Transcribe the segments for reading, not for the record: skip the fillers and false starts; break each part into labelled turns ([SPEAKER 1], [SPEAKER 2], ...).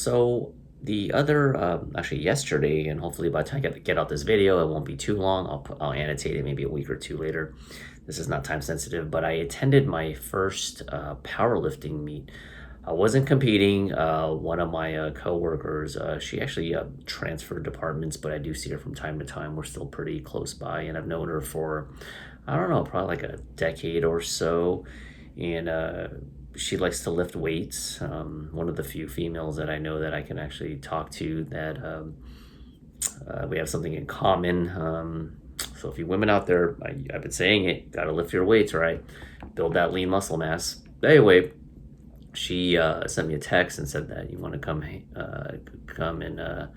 [SPEAKER 1] So the other, actually yesterday, and hopefully by the time I get out this video, it won't be too long. I'll annotate it maybe a week or two later. This is not time sensitive, but I attended my first powerlifting meet. I wasn't competing. One of my coworkers, she actually transferred departments, but I do see her from time to time. We're still pretty close by, and I've known her for, I don't know, probably like a decade or so. And she likes to lift weights. One of the few females that I know that I can actually talk to that we have something in common. So if you women out there, I've been saying it, got to lift your weights, right? Build that lean muscle mass. Anyway, she sent me a text and said that you want to come and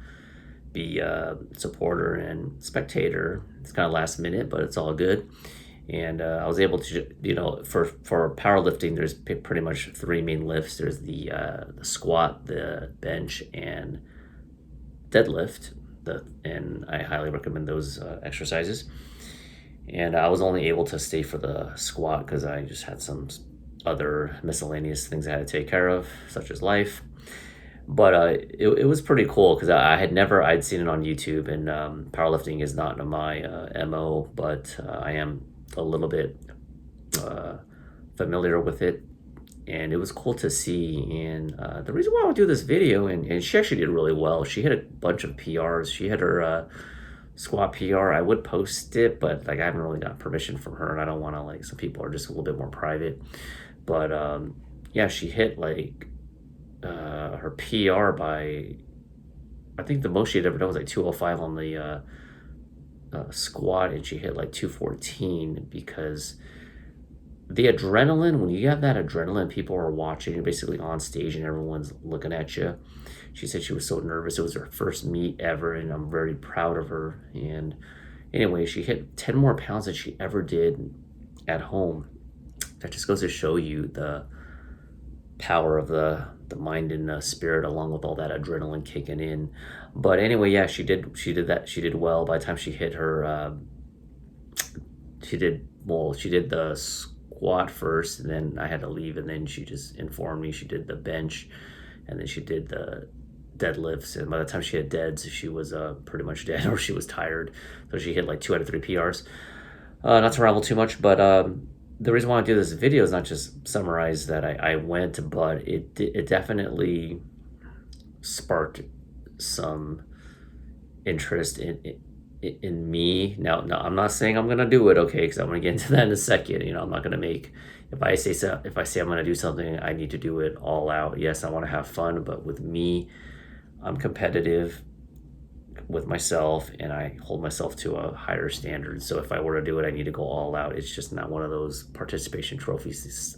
[SPEAKER 1] be a supporter and spectator. It's kind of last minute, but it's all good. And I was able to, for powerlifting, there's pretty much three main lifts. There's the squat, the bench, and deadlift. And I highly recommend those exercises. And I was only able to stay for the squat because I just had some other miscellaneous things I had to take care of, such as life. But it was pretty cool because I'd seen it on YouTube, and powerlifting is not my MO, but I am a little bit familiar with it, and it was cool to see. And the reason why I would do this video, and she actually did really well. She hit a bunch of PRs. She hit her squat PR. I would post it, but like I haven't really got permission from her, and I don't want to, like, some people are just a little bit more private. But yeah, she hit like her PR by, I think the most she had ever done was like 205 on the squat, and she hit like 214 because the adrenaline, when you have that adrenaline, people are watching, you're basically on stage and everyone's looking at you. She said she was so nervous. It was her first meet ever, and I'm very proud of her. And anyway, she hit 10 more pounds than she ever did at home. That just goes to show you the power of the mind and the spirit, along with all that adrenaline kicking in. But anyway, yeah, she did that. She did well. By the time she hit her, she did the squat first, and then I had to leave, and then she just informed me she did the bench, and then she did the deadlifts. And by the time she had deads, she was pretty much dead, or she was tired. So she hit like 2 out of 3 PRs. Not to ramble too much, but the reason why I do this video is not just summarize that I went, but it definitely sparked some interest in me. Now, I'm not saying I'm gonna do it, okay? Because I'm gonna get into that in a second. I'm not gonna make, if I say I'm gonna do something, I need to do it all out. Yes, I want to have fun, but with me, I'm competitive with myself, and I hold myself to a higher standard. So if I were to do it, I need to go all out. It's just not one of those participation trophies,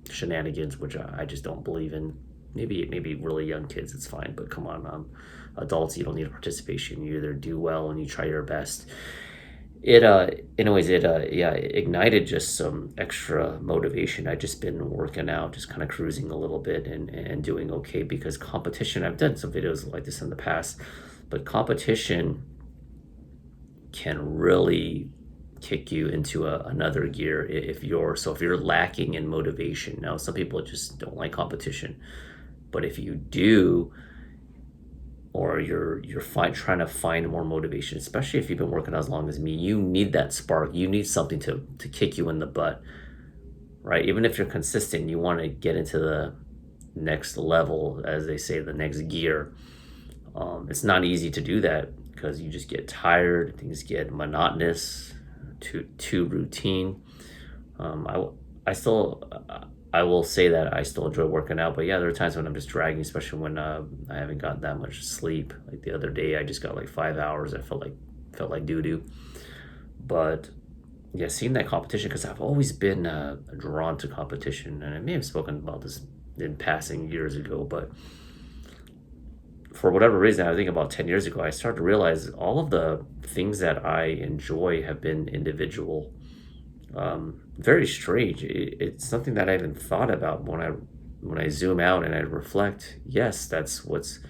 [SPEAKER 1] shenanigans, which I just don't believe in. Maybe really young kids, it's fine, but come on, adults, you don't need a participation. You either do well and you try your best. It ignited just some extra motivation. I just been working out, just kind of cruising a little bit, and doing okay, because competition, I've done some videos like this in the past, but competition can really kick you into another gear if you're lacking in motivation. Now, some people just don't like competition, but if you do, or you're trying to find more motivation, especially if you've been working as long as me, you need that spark. You need something to kick you in the butt, right? Even if you're consistent, you want to get into the next level, as they say, the next gear. It's not easy to do that because you just get tired, things get monotonous, too routine. I will say that I still enjoy working out, but yeah, there are times when I'm just dragging, especially when I haven't gotten that much sleep. Like the other day, I just got like 5 hours. I felt like doo doo. But yeah, seeing that competition, because I've always been drawn to competition, and I may have spoken about this in passing years ago, but for whatever reason, I think about 10 years ago, I started to realize all of the things that I enjoy have been individual. Very strange. It's something that I haven't thought about when I zoom out and I reflect. Yes, that's what's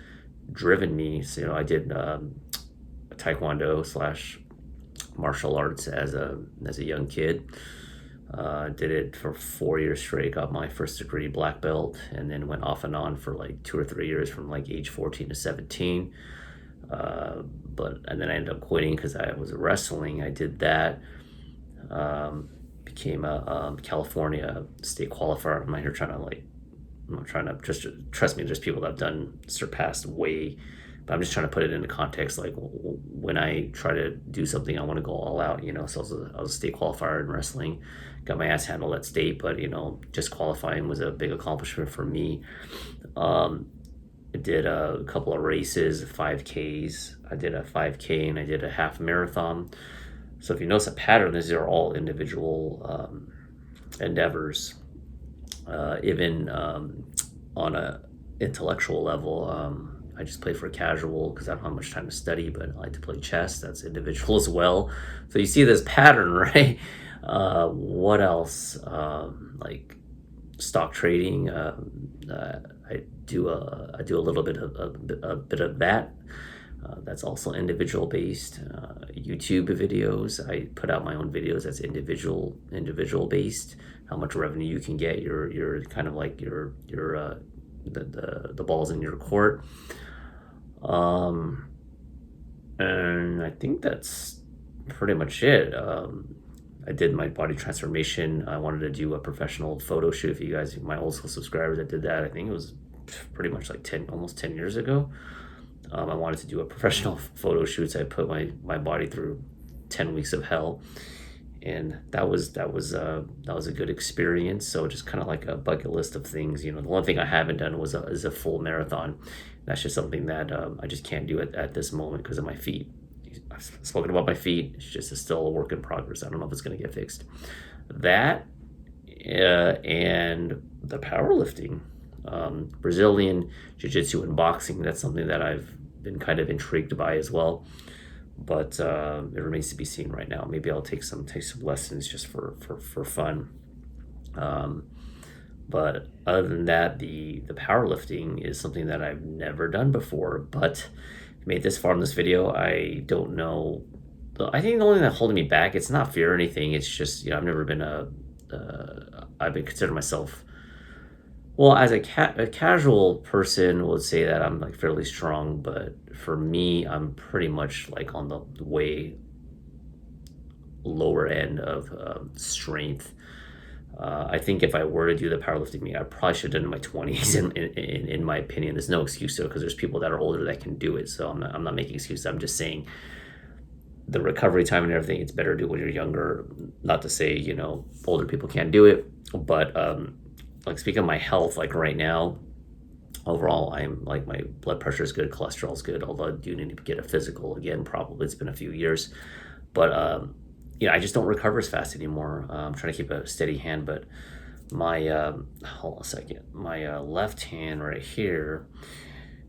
[SPEAKER 1] driven me. So, I did Taekwondo / martial arts as a young kid. Did it for 4 years straight, got my first degree black belt, and then went off and on for like 2 or 3 years from like age 14 to 17. And then I ended up quitting because I was wrestling. I did that. Became a California state qualifier. I'm not here trying to I'm not trying to just trust me. There's people that have done surpassed way, but I'm just trying to put it into context. Like when I try to do something, I want to go all out. So I was a state qualifier in wrestling, got my ass handled at state, but just qualifying was a big accomplishment for me. I did a couple of races, 5Ks. I did a 5K and I did a half marathon. So if you notice a pattern, these are all individual endeavors. Even on a intellectual level, I just play for casual because I don't have much time to study, but I like to play chess. That's individual as well. So you see this pattern, right? What else? Like stock trading. I do a little bit of a bit of that. That's also individual based. YouTube videos. I put out my own videos. That's individual based. How much revenue you can get. You're kind of like the balls in your court. And I think that's pretty much it. I did my body transformation. I wanted to do a professional photo shoot. If you guys, my old school subscribers, that did that. I think it was pretty much like almost 10 years ago. I wanted to do a professional photo shoot. So I put my body through 10 weeks of hell, and that was a good experience. So just kind of like a bucket list of things. The one thing I haven't done is a full marathon. That's just something that I just can't do at this moment because of my feet. I've spoken about my feet. It's still a work in progress. I don't know if it's going to get fixed. That and the powerlifting, Brazilian jiu-jitsu and boxing. That's something that I've been kind of intrigued by as well. But it remains to be seen right now. Maybe I'll take some lessons just for fun. But other than that, the powerlifting is something that I've never done before. But made this far in this video, I don't know. I think the only thing that's holding me back, it's not fear or anything. It's just I've never been I've been considered myself. Well, as a casual person would say that I'm like fairly strong, but for me, I'm pretty much like on the way lower end of strength. I think if I were to do the powerlifting meet, I probably should have done it in my 20s. In my opinion, there's no excuse to it because there's people that are older that can do it. So I'm not making excuses. I'm just saying the recovery time and everything, it's better to do it when you're younger. Not to say older people can't do it, but like speaking of my health, like right now, overall, I'm like my blood pressure is good, cholesterol is good. Although I do need to get a physical again. Probably it's been a few years, but I just don't recover as fast anymore. I'm trying to keep a steady hand, but my hold on a second. My left hand right here,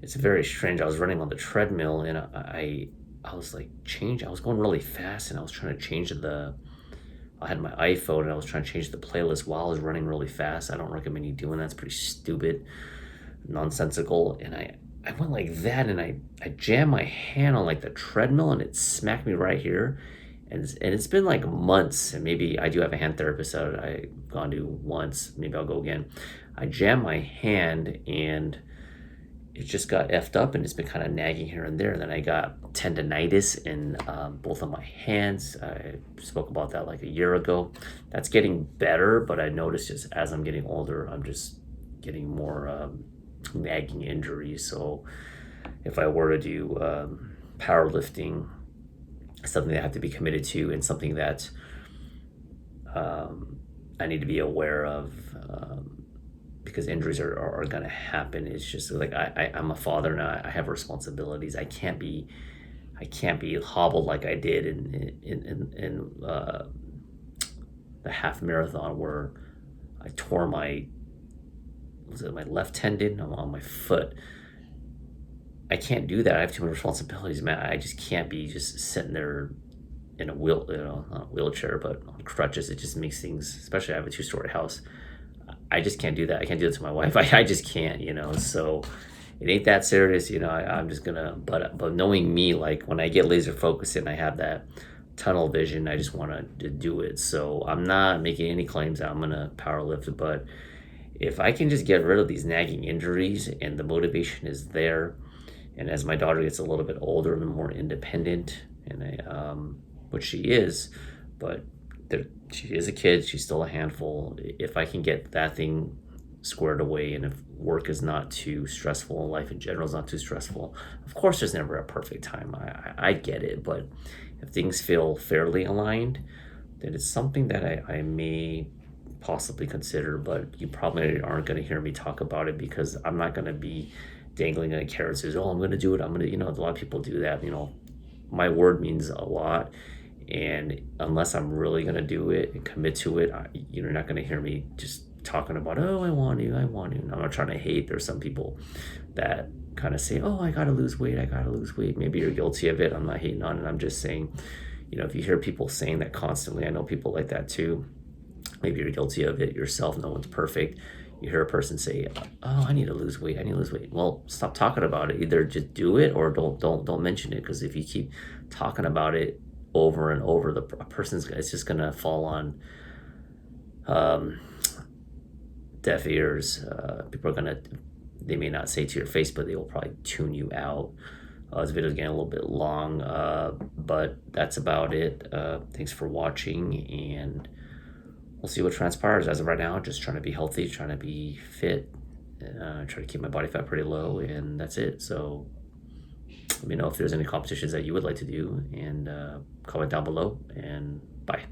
[SPEAKER 1] it's very strange. I was running on the treadmill and I was like I was going really fast and I was trying to change I had my iPhone and I was trying to change the playlist while I was running really fast. I don't recommend you doing that. It's pretty stupid, nonsensical. And I went like that and I jammed my hand on like the treadmill and it smacked me right here. And it's been like months, and maybe I do have a hand therapist that I've gone to once. Maybe I'll go again. I jammed my hand and it just got effed up and it's been kind of nagging here and there. And then I got tendonitis in both of my hands. I spoke about that like a year ago. That's getting better, but I noticed just as I'm getting older, I'm just getting more nagging injuries. So if I were to do powerlifting, something that I have to be committed to and something that I need to be aware of because injuries are going to happen. It's just like I'm a father now. I have responsibilities. I can't be hobbled like I did in the half marathon where I tore my left tendon on my foot. I can't do that. I have too many responsibilities, man. I just can't be just sitting there in not a wheelchair, but on crutches. It just makes things, especially I have a 2-story house. I just can't do that. I can't do that to my wife. I just can't, so it ain't that serious, I'm just gonna, but knowing me, like when I get laser focused and I have that tunnel vision. I just want to do it. So I'm not making any claims that I'm gonna power lift, but if I can just get rid of these nagging injuries and the motivation is there, and as my daughter gets a little bit older and more independent, and which she is, but she is a kid, she's still a handful. If I can get that thing squared away, and if work is not too stressful, and life in general is not too stressful, of course, there's never a perfect time. I get it, but if things feel fairly aligned, then it's something that I may possibly consider, but you probably aren't going to hear me talk about it because I'm not going to be dangling a carrot that says, oh, I'm going to do it. I'm going to, a lot of people do that. My word means a lot. And unless I'm really going to do it and commit to it, you're not going to hear me just talking about, oh, I want to. And I'm not trying to hate. There's some people that kind of say, oh, I got to lose weight. Maybe you're guilty of it. I'm not hating on it. I'm just saying, if you hear people saying that constantly, I know people like that too. Maybe you're guilty of it yourself. No one's perfect. You hear a person say, oh, I need to lose weight. Well, stop talking about it. Either just do it or don't mention it. Because if you keep talking about it over and over, it's just gonna fall on deaf ears. They may not say to your face, but they will probably tune you out. This video is getting a little bit long, but that's about it. Thanks for watching, and we'll see what transpires. As of right now, just trying to be healthy, trying to be fit, try to keep my body fat pretty low, and that's it. So let me know if there's any competitions that you would like to do, and comment down below, and bye.